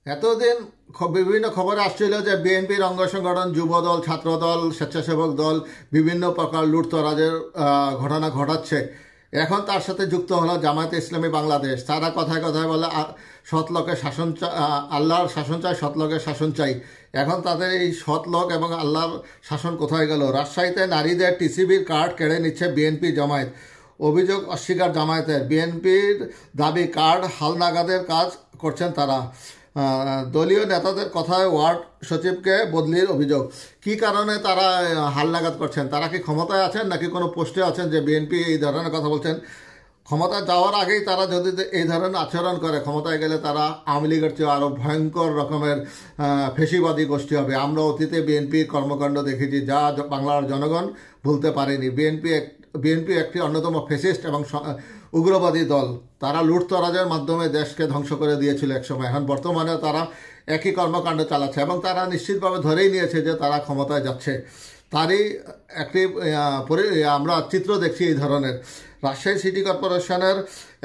এতদিন বিভিন্ন খবরে আসছিল যে বিএনপির অঙ্গ সংগঠন, যুবদল, ছাত্রদল, স্বেচ্ছাসেবক দল বিভিন্ন প্রকার লুটতরাজের ঘটনা ঘটাচ্ছে। এখন তার সাথে যুক্ত হলো জামায়াতে ইসলামী বাংলাদেশ। তারা কথায় কথায় বলে সৎলোকের শাসন আল্লাহর শাসন চাই, সৎলোকের শাসন চাই। এখন তাদের এই সৎলোক এবং আল্লাহর শাসন কোথায় গেল? রাজশাহীতে নারীদের টিসিবির কার্ড কেড়ে নিচ্ছে বিএনপি জামায়াত। অভিযোগ অস্বীকার জামায়াতের। বিএনপির দাবি কার্ড হালনাগাদের কাজ করছেন তারা। দলীয় নেতাদের কথায় ওয়ার্ড সচিবকে বদলির অভিযোগ। কি কারণে তারা হালনাগাদ করছেন? তারা কি ক্ষমতায় আছেন নাকি কোনো পোস্টে আছেন যে বিএনপি এই ধরনের কথা বলছেন? ক্ষমতায় যাওয়ার আগেই তারা যদি এই ধরনের আচরণ করে, ক্ষমতায় গেলে তারা আওয়ামী লীগের চেয়ে আরও ভয়ঙ্কর রকমের ফেসিবাদী গোষ্ঠী হবে। আমরা অতীতে বিএনপির কর্মকাণ্ড দেখেছি যা বাংলার জনগণ ভুলতে পারেনি। বিএনপি একটি অন্যতম ফেসিস্ট এবং উগ্রবাদী দল। তারা লুটতরাজের মাধ্যমে দেশকে ধ্বংস করে দিয়েছিল একসময়। এখন বর্তমানে তারা একই কর্মকাণ্ড চালাচ্ছে এবং তারা নিশ্চিতভাবে ধরেই নিয়েছে যে তারা ক্ষমতায় যাচ্ছে। তারই একটি আমরা চিত্র দেখছি এই ধরনের। রাজশাহী সিটি কর্পোরেশনের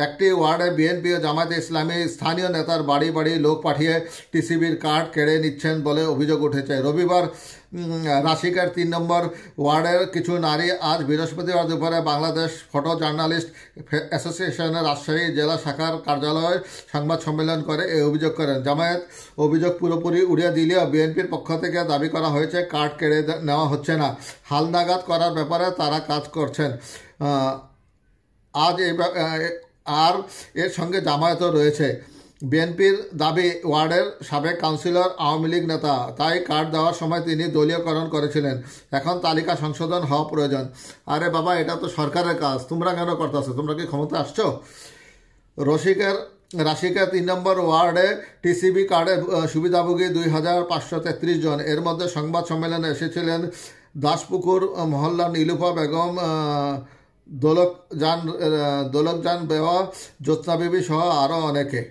একটি ওয়ার্ডে বিএনপি ও জামায়াতে ইসলামী স্থানীয় নেতার বাড়ি বাড়ি লোক পাঠিয়ে টিসিবির কার্ড কেড়ে নিচ্ছেন বলে অভিযোগ উঠেছে। রবিবার রাশিকার 3 নম্বর ওয়ার্ডের কিছু নারী আজ বৃহস্পতিবার দুপুরে বাংলাদেশ ফটো জার্নালিস্ট অ্যাসোসিয়েশনের রাজশাহী জেলা শাখার কার্যালয়ে সংবাদ সম্মেলন করে এই অভিযোগ করেন। জামায়াত অভিযোগ পুরোপুরি উড়িয়ে দিলেও বিএনপির পক্ষ থেকে দাবি করা হয়েছে কার্ড কেড়ে নেওয়া হচ্ছে না, হালনাগাদ করার ব্যাপারে তারা কাজ করছেন। আজ আর এর সঙ্গে জামায়াতও রয়েছে। বিএনপির দাবি ওয়ার্ডের সাবেক কাউন্সিলর আওয়ামী লীগ নেতা, তাই কার্ড দেওয়ার সময় তিনি দলীয়করণ করেছিলেন। এখন তালিকা সংশোধন হওয়া প্রয়োজন। আরে বাবা, এটা তো সরকারের কাজ, তোমরা কেন করতেছো? তোমরা কি ক্ষমতা আসছো? রাশিকা 3 নম্বর ওয়ার্ডে টিসিবি কার্ডের সুবিধাভোগী 2533 জন। এর মধ্যে সংবাদ সম্মেলনে এসেছিলেন দাসপুকুর মহল্লার নীলুফা বেগম, দোলকজান বেওয়া, জ্যোৎস্না বিবি সহ আরও অনেকে।